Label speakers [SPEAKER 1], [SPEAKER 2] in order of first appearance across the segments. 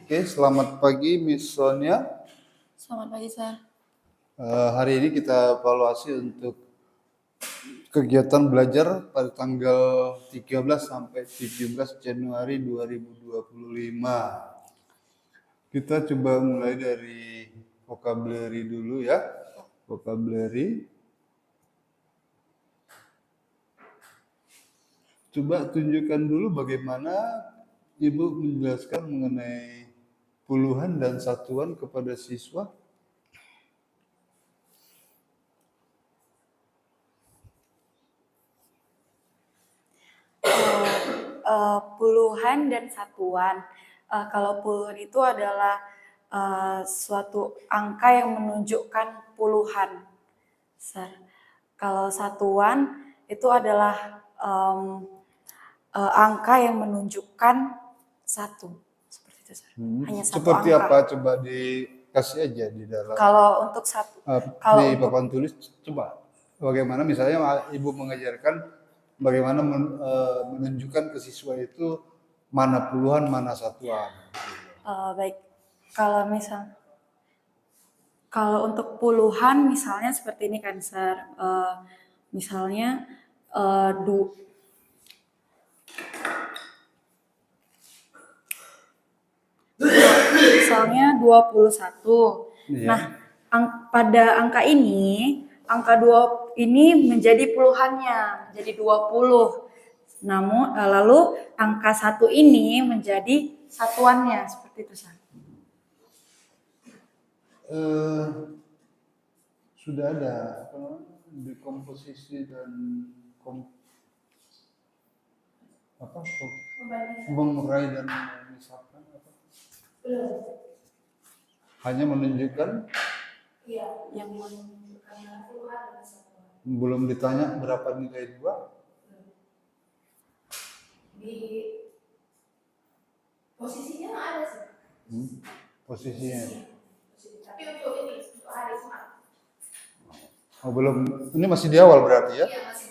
[SPEAKER 1] Oke, selamat pagi Miss Sonia.
[SPEAKER 2] Selamat pagi, Sir.
[SPEAKER 1] Hari ini kita evaluasi untuk kegiatan belajar pada tanggal 13 sampai 17 Januari 2025. Kita coba mulai dari vocabulary dulu ya. Vocabulary. Coba tunjukkan dulu bagaimana Ibu menjelaskan mengenai puluhan dan satuan kepada siswa.
[SPEAKER 2] Puluhan dan satuan. Kalau puluhan itu adalah suatu angka yang menunjukkan puluhan. Sir. Kalau satuan itu adalah angka yang menunjukkan satu. Seperti itu, Sir. Hanya satu
[SPEAKER 1] Seperti
[SPEAKER 2] angka.
[SPEAKER 1] apa? Coba dikasih aja di dalam.
[SPEAKER 2] Kalau untuk satu,
[SPEAKER 1] di papan tulis coba. Bagaimana misalnya Ibu mengajarkan bagaimana menunjukkan ke siswa itu mana puluhan, mana satuan.
[SPEAKER 2] baik. Kalau untuk puluhan misalnya seperti ini kan, Sir. Misalnya misalnya 21.
[SPEAKER 1] Iya.
[SPEAKER 2] Nah, pada angka ini, angka 2 ini menjadi puluhannya, menjadi 20. Namun lalu angka 1 ini menjadi satuannya, seperti itu, Sir.
[SPEAKER 1] Sudah ada dekomposisi dan mengurai dan memisahkan apa? Hanya menunjukkan?
[SPEAKER 2] Iya, yang menunjukkan puluhan dan satuan.
[SPEAKER 1] Belum ditanya berapa nilai 2?
[SPEAKER 2] Di posisinya ada sih.
[SPEAKER 1] Posisinya.
[SPEAKER 2] Tapi untuk hari semua.
[SPEAKER 1] Oh, belum. Ini masih di awal berarti ya?
[SPEAKER 2] Iya, masih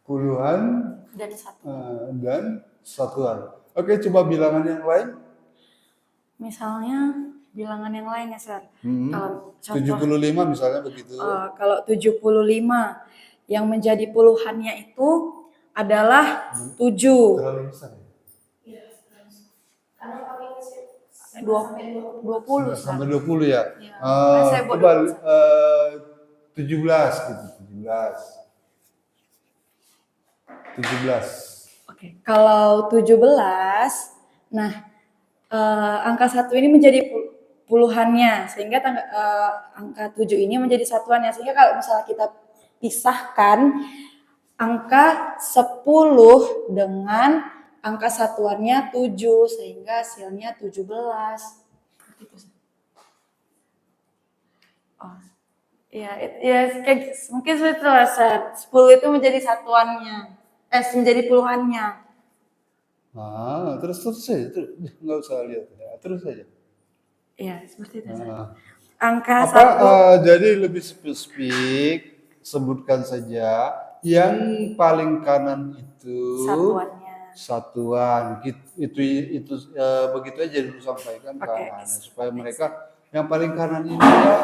[SPEAKER 1] puluhan
[SPEAKER 2] dan satu.
[SPEAKER 1] Dan satuan. Oke, coba bilangan yang lain.
[SPEAKER 2] Misalnya bilangan yang lain ya, Sir.
[SPEAKER 1] Kalau 75 misalnya begitu.
[SPEAKER 2] Kalau 75 yang menjadi puluhannya itu adalah 7.
[SPEAKER 1] Terlalu besar ya?
[SPEAKER 2] Iya, karena kami 20
[SPEAKER 1] sampai 20 ya.
[SPEAKER 2] Coba
[SPEAKER 1] 17 gitu, 17.
[SPEAKER 2] Oke, kalau 17, nah angka 1 ini menjadi puluhannya, sehingga angka 7 ini menjadi satuannya. Sehingga kalau misalnya kita pisahkan angka 10 dengan angka satuannya 7, sehingga hasilnya 17. Mungkin setelah 10 itu menjadi satuannya, menjadi puluhannya.
[SPEAKER 1] Terus saja, nggak usah lihat ya, terus saja.
[SPEAKER 2] Iya, seperti itu. Angka 1.
[SPEAKER 1] Jadi lebih spesifik, sebutkan saja yang paling kanan itu satuan. Itu begitu aja dulu sampaikan ke anak supaya mereka yang paling kanan ini ya,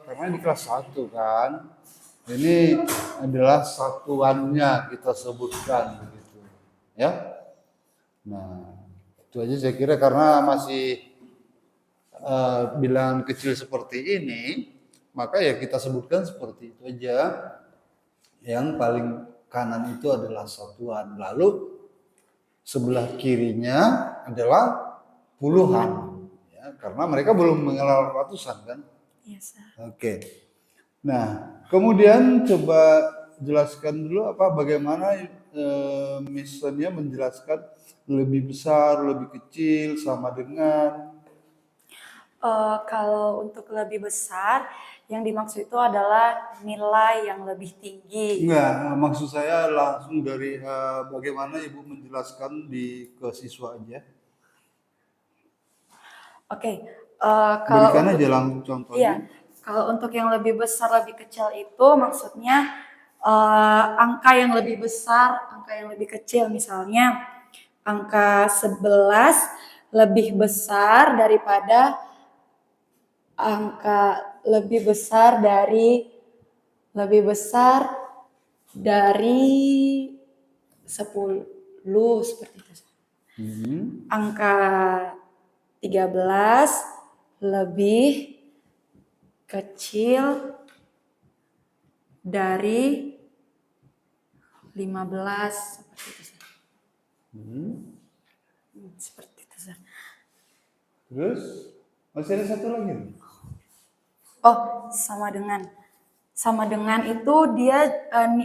[SPEAKER 1] karena ini kelas 1 kan. Ini adalah satuannya kita sebutkan begitu. Ya. Nah, itu aja saya kira karena masih bilangan kecil seperti ini, maka ya kita sebutkan seperti itu aja. Yang paling kanan itu adalah satuan, lalu sebelah kirinya adalah puluhan, ya, karena mereka belum mengenal ratusan kan.
[SPEAKER 2] Yes,
[SPEAKER 1] Oke. Nah, kemudian coba jelaskan dulu bagaimana misalnya menjelaskan lebih besar, lebih kecil, sama dengan.
[SPEAKER 2] Kalau untuk lebih besar, yang dimaksud itu adalah nilai yang lebih tinggi.
[SPEAKER 1] Enggak, maksud saya langsung dari bagaimana Ibu menjelaskan ke siswa aja.
[SPEAKER 2] Oke.
[SPEAKER 1] Kalau berikan aja langsung contohnya.
[SPEAKER 2] Iya, kalau untuk yang lebih besar, lebih kecil itu maksudnya angka yang lebih besar, angka yang lebih kecil. Misalnya angka 11 lebih besar daripada angka lebih besar dari 10 seperti itu. Angka 13 lebih kecil dari 15 seperti itu. Seperti itu.
[SPEAKER 1] Terus masih ada satu lagi.
[SPEAKER 2] Oh, sama dengan itu dia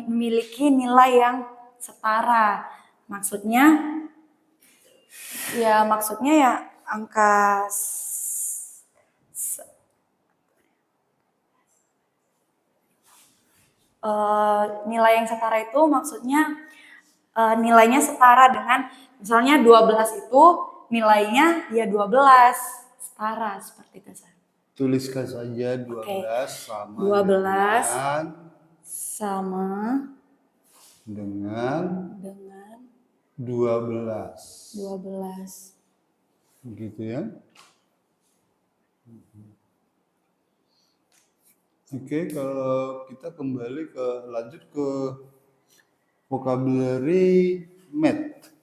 [SPEAKER 2] memiliki nilai yang setara. Maksudnya ya angka nilai yang setara itu maksudnya nilainya setara dengan misalnya 12 itu nilainya ya 12 setara seperti itu.
[SPEAKER 1] Tuliskan saja 12 sama
[SPEAKER 2] 12 sama
[SPEAKER 1] dengan 12. Begitu ya. Oke, kalau kita kembali lanjut ke vocabulary math.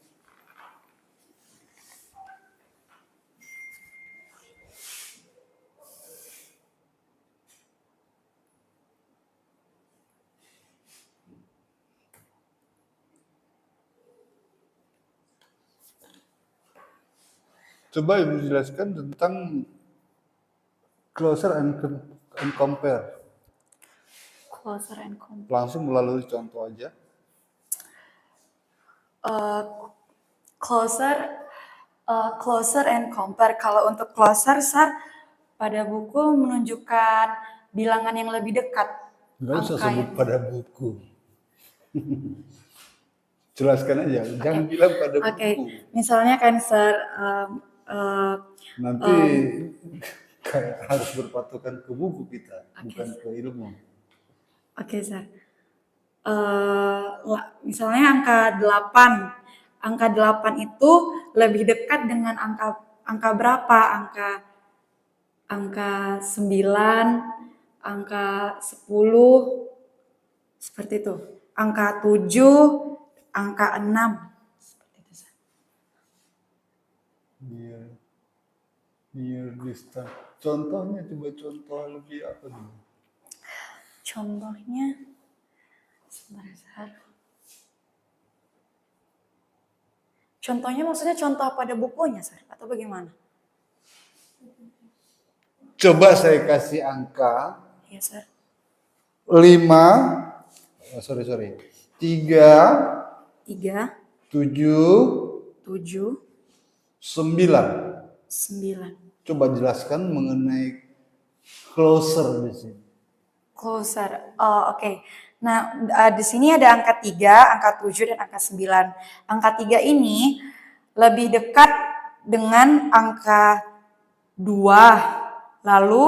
[SPEAKER 1] Coba Ibu jelaskan tentang closer and compare.
[SPEAKER 2] Closer and compare.
[SPEAKER 1] Langsung melalui contoh aja.
[SPEAKER 2] Closer and compare. Kalau untuk closer, pada buku menunjukkan bilangan yang lebih dekat.
[SPEAKER 1] Nggak usah sebut pada buku. Jelaskan aja, jangan bilang pada buku.
[SPEAKER 2] Misalnya kan
[SPEAKER 1] nanti kayak harus berpatokan ke buku kita, bukan ke ilmu.
[SPEAKER 2] Oke, Sir. Misalnya angka 8. Angka 8 itu lebih dekat dengan angka berapa? Angka 9, angka 10, seperti itu. Angka 7, angka 6. Seperti itu, Sir.
[SPEAKER 1] Near distance. Contohnya, coba contoh lebih apa dulu?
[SPEAKER 2] Contohnya, sebentar. Contohnya maksudnya contoh pada bukunya, Sir, atau bagaimana?
[SPEAKER 1] Coba saya kasih angka.
[SPEAKER 2] Iya, Sir.
[SPEAKER 1] 5, 3,
[SPEAKER 2] 3,
[SPEAKER 1] 7, 9. Coba jelaskan mengenai closer di sini.
[SPEAKER 2] Closer. Oke. Nah, di sini ada angka 3, angka 7 dan angka 9. Angka 3 ini lebih dekat dengan angka 2. Lalu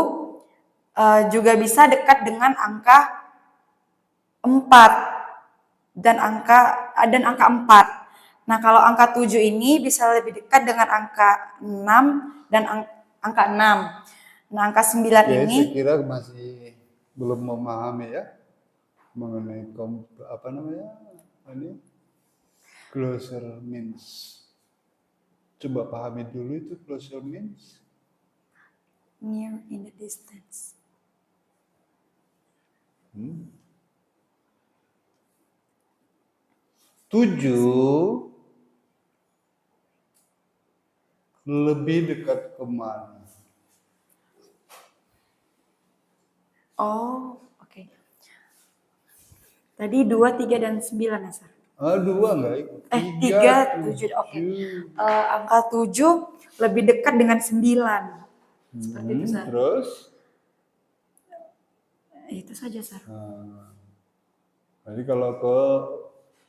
[SPEAKER 2] juga bisa dekat dengan angka 4 dan angka 4. Nah, kalau angka 7 ini bisa lebih dekat dengan angka 6 dan angka 6. Nah, angka 9 ini
[SPEAKER 1] saya kira masih belum memahami ya mengenai closer means. Coba pahami dulu itu closer means.
[SPEAKER 2] Near in the distance.
[SPEAKER 1] 7 lebih dekat kemana?
[SPEAKER 2] Oh, oke. Tadi 2, 3, dan 9 ya, Sir?
[SPEAKER 1] 2 enggak ikut.
[SPEAKER 2] 3, 7, oke. Angka 7 lebih dekat dengan 9. Seperti itu, Sir.
[SPEAKER 1] Terus?
[SPEAKER 2] Itu saja, Sir.
[SPEAKER 1] Jadi kalau ke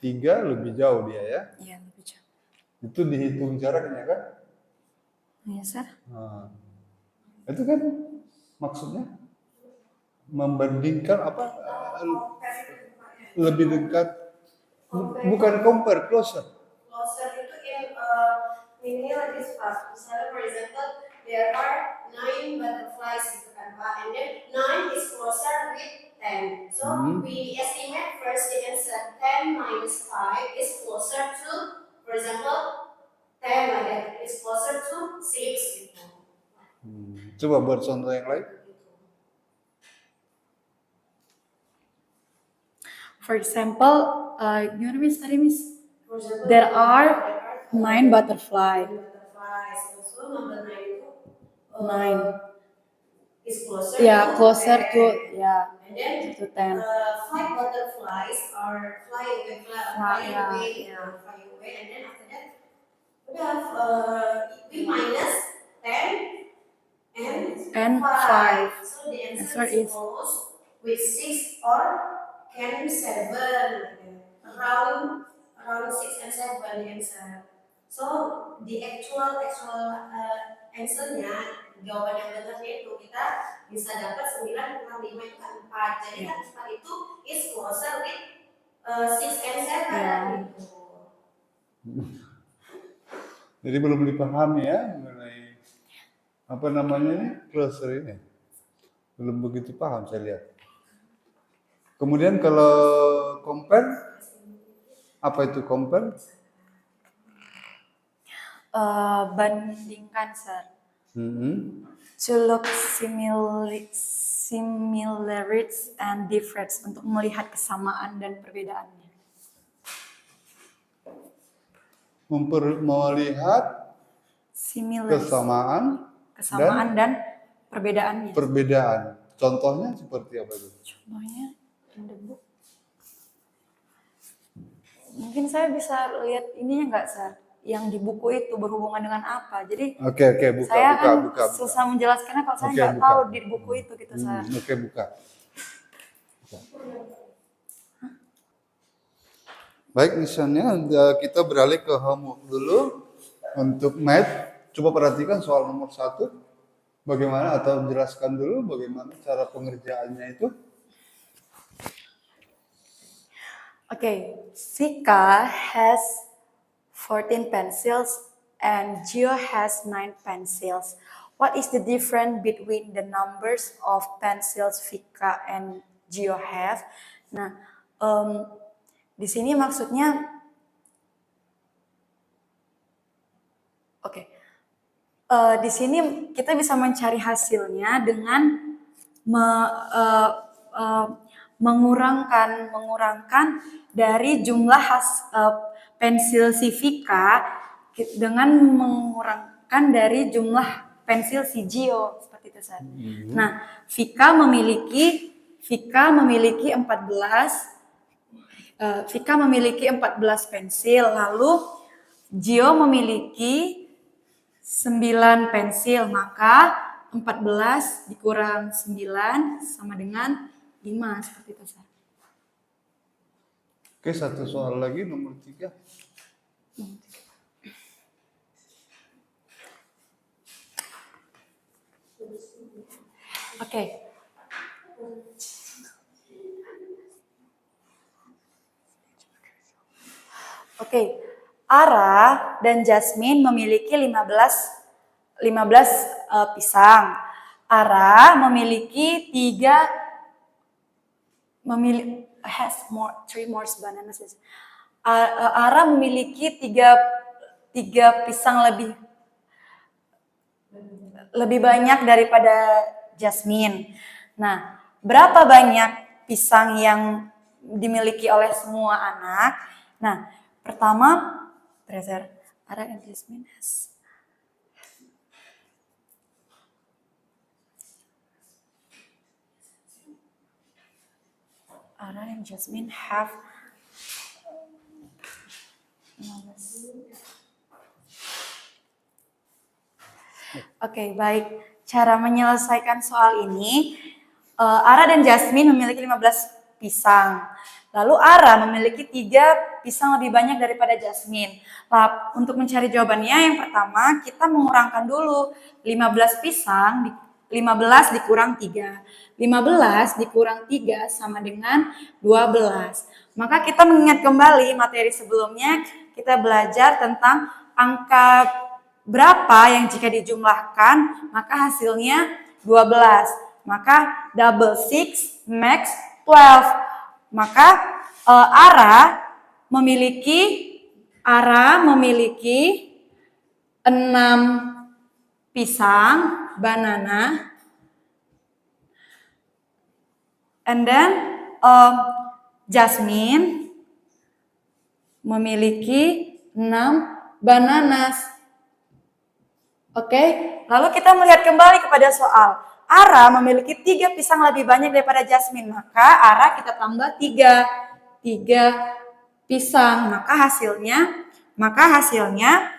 [SPEAKER 1] 3 lebih jauh dia ya?
[SPEAKER 2] Iya, lebih jauh.
[SPEAKER 1] Itu dihitung jaraknya kan?
[SPEAKER 2] Iya, Sir.
[SPEAKER 1] Itu kan maksudnya membandingkan lebih dekat, bukan compare, closer.
[SPEAKER 2] Closer itu
[SPEAKER 3] thinking like this, Pak. Misalnya, for example, there are 9 butterflies gitu kan, Pak, and then 9 is closer with 10. So we estimate first the answer 10 minus 5 is closer to, for example, 10 like that. It's closer to 6 gitu.
[SPEAKER 1] Coba buat contoh yang lain.
[SPEAKER 2] For example, gimana Miss tadi Miss? There are 9 butterfly.
[SPEAKER 3] So number 9 itu
[SPEAKER 2] 9.
[SPEAKER 3] is closer
[SPEAKER 2] Yeah,
[SPEAKER 3] to
[SPEAKER 2] closer
[SPEAKER 3] 10.
[SPEAKER 2] to yeah
[SPEAKER 3] And then
[SPEAKER 2] to 10.
[SPEAKER 3] 5 butterflies are flying away, flying away, and then after that we minus 10 and 5. So the answer is close with 6 or can 7, around 6 and 7 the answer. So the actual answernya, jawaban yang benarnya itu kita bisa dapat 9 kurang 5 itu kan 4. Jadi kan 4 itu is closer with 6 and 7 gitu.
[SPEAKER 1] Jadi belum dipahami ya mengenai apa namanya ini cluster ini. Belum begitu paham saya lihat. Kemudian kalau compare, apa itu compare?
[SPEAKER 2] Bandingkan, sir. To look similarities and difference, untuk melihat kesamaan dan perbedaannya.
[SPEAKER 1] Melihat kesamaan
[SPEAKER 2] dan perbedaannya.
[SPEAKER 1] Perbedaan. Contohnya seperti apa itu?
[SPEAKER 2] Contohnya in the book. Mungkin saya bisa lihat ininya nggak, sir? Yang di buku itu berhubungan dengan apa? Jadi
[SPEAKER 1] Oke, buka.
[SPEAKER 2] Susah menjelaskannya kalau saya nggak tahu di buku itu gitu, sir.
[SPEAKER 1] Buka. Baik, misalnya kita beralih ke homework dulu untuk math. Coba perhatikan soal nomor 1. Bagaimana, atau jelaskan dulu bagaimana cara pengerjaannya itu.
[SPEAKER 2] Okay, Vika has 14 pencils and Gio has 9 pencils. What is the difference between the numbers of pencils Vika and Gio have? Nah, di sini maksudnya, di sini kita bisa mencari hasilnya dengan mengurangkan dari jumlah pensil si Vika dengan mengurangkan dari jumlah pensil si Gio, seperti itu, Sir. Nah, Vika memiliki 14 pensil, lalu Gio memiliki 9 pensil, maka 14 dikurang 9 sama dengan 5, seperti itu, Sir.
[SPEAKER 1] Oke, satu soal lagi, nomor 3.
[SPEAKER 2] Oke. Ara dan Jasmine memiliki 15 pisang. Ara memiliki 3 more bananas. Ara memiliki 3 pisang lebih banyak daripada Jasmine. Nah, berapa banyak pisang yang dimiliki oleh semua anak? Nah, pertama, Ara and Jasmine has have Oke, baik. Cara menyelesaikan soal ini, Ara dan Jasmine memiliki 15 pisang. Lalu Ara memiliki 3 pisang lebih banyak daripada Jasmine. Untuk mencari jawabannya, yang pertama kita mengurangkan dulu 15 pisang, 15 dikurang 3. 15 dikurang 3 sama dengan 12. Maka kita mengingat kembali materi sebelumnya, kita belajar tentang angka berapa yang jika dijumlahkan maka hasilnya 12. Maka double 6 max 12. Maka Ara memiliki 6 pisang, banana, and then Jasmine memiliki 6 bananas. Oke, lalu kita melihat kembali kepada soal. Ara memiliki 3 pisang lebih banyak daripada Jasmine, maka Ara kita tambah 3 pisang, maka hasilnya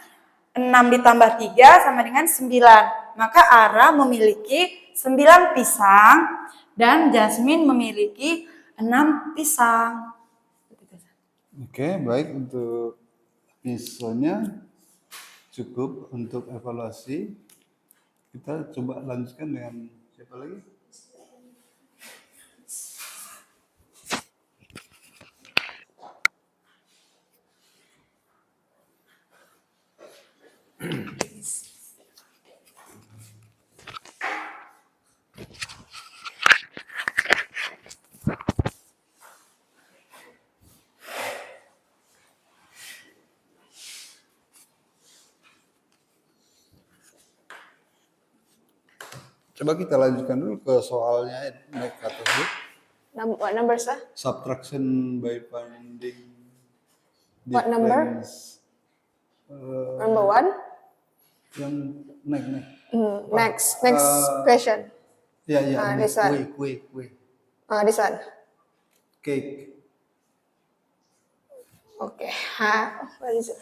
[SPEAKER 2] 6 ditambah 3 sama dengan 9. Maka Ara memiliki 9 pisang dan Jasmine memiliki 6 pisang.
[SPEAKER 1] Oke, baik, untuk misalnya cukup untuk evaluasi. Kita coba lanjutkan dengan siapa lagi? Coba kita lanjutkan dulu ke soalnya, naik ke atas dulu.
[SPEAKER 4] What number, sir?
[SPEAKER 1] Subtraction by finding
[SPEAKER 4] What number?
[SPEAKER 1] difference.
[SPEAKER 4] Number 1?
[SPEAKER 1] Yang naik.
[SPEAKER 4] Next question.
[SPEAKER 1] Ya,
[SPEAKER 4] this one.
[SPEAKER 1] kue.
[SPEAKER 4] This one.
[SPEAKER 1] Cake.
[SPEAKER 4] Okay. What is it?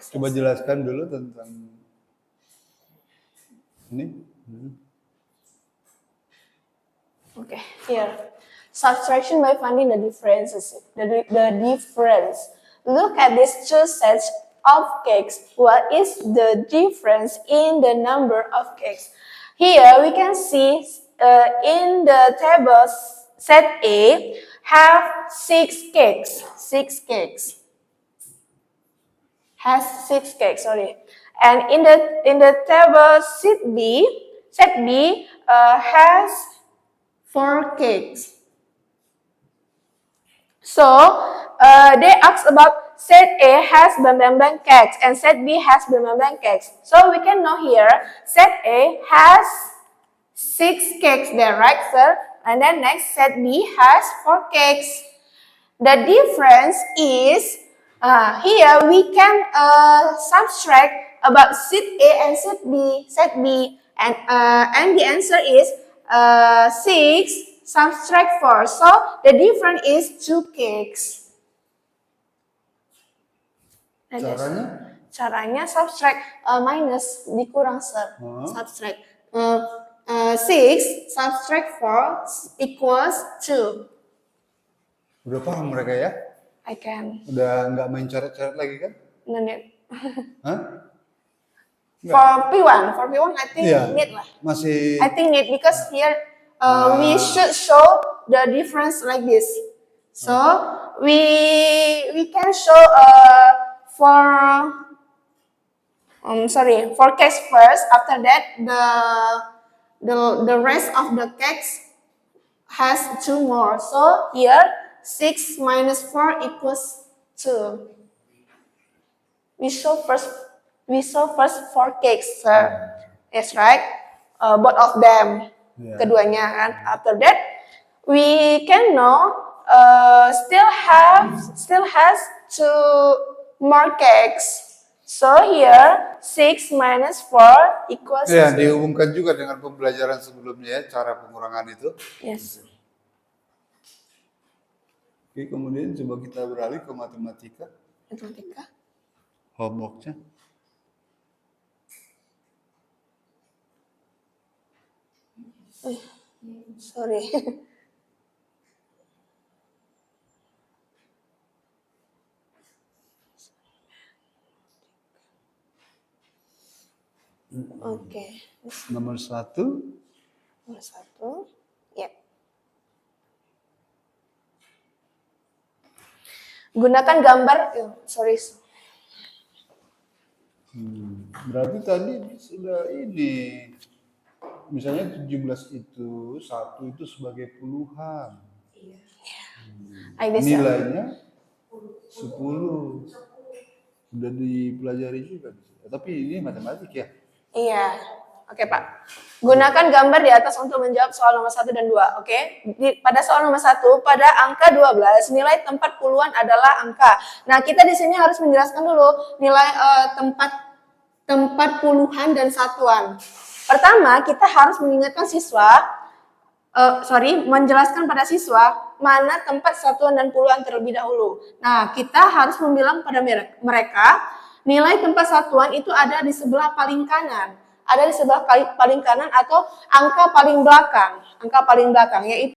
[SPEAKER 1] Coba jelaskan dulu tentang ini.
[SPEAKER 4] Okay, here. Subtraction by finding the differences. The difference. Look at these 2 sets of cakes. What is the difference in the number of cakes? Here we can see in the table set A have 6 cakes. 6 cakes. Has 6 cakes, sorry. And in the table set B has 4 cakes. So they ask about set A has blank cakes and set B has blank cakes. So we can know here set A has 6 cakes there, right, sir? And then next set B has 4 cakes. The difference is here we can subtract about set A and set B, and the answer is 6 subtract 4. So the difference is 2 cakes. Caranya subtract minus dikurang, sir. Subtract 6 subtract 4 equals 2.
[SPEAKER 1] Udah paham mereka ya?
[SPEAKER 4] I can.
[SPEAKER 1] Udah nggak main coret-coret lagi kan?
[SPEAKER 4] No need.
[SPEAKER 1] Hah?
[SPEAKER 4] For P1 I think need lah.
[SPEAKER 1] Masih.
[SPEAKER 4] I think need because here we should show the difference like this. So we can show for cakes first. After that the rest of the cakes has 2 more. So here 6 minus 4 equals 2. We show first 4 cakes, sir. Yes, right? Both of them.
[SPEAKER 1] Yeah.
[SPEAKER 4] Keduanya kan. After that, we can know still has 2 more cakes. So here 6 minus 4 equals.
[SPEAKER 1] Ya, dihubungkan juga dengan pembelajaran sebelumnya ya, cara pengurangan itu.
[SPEAKER 4] Yes.
[SPEAKER 1] Oke, kemudian coba kita beralih ke matematika.
[SPEAKER 4] Matematika.
[SPEAKER 1] Homeworknya.
[SPEAKER 4] Sorry. Oke.
[SPEAKER 1] Nomor 1.
[SPEAKER 4] Nomor 1. Ya. Gunakan gambar. Sorry.
[SPEAKER 1] Berarti tadi sudah ini, misalnya 17 itu, 1 itu sebagai puluhan.
[SPEAKER 4] Like this ya.
[SPEAKER 1] Nilainya 10. Sudah dipelajari juga. Tapi ini matematik ya.
[SPEAKER 4] Iya. Oke, Pak. Gunakan gambar di atas untuk menjawab soal nomor 1 dan 2. Oke. Pada soal nomor 1, pada angka 12, nilai tempat puluhan adalah angka. Nah, kita di sini harus menjelaskan dulu nilai tempat puluhan dan satuan. Pertama, kita harus mengingatkan menjelaskan pada siswa mana tempat satuan dan puluhan terlebih dahulu. Nah, kita harus membilang pada mereka nilai tempat satuan itu ada di sebelah paling kanan. Ada di sebelah paling kanan atau angka paling belakang, yaitu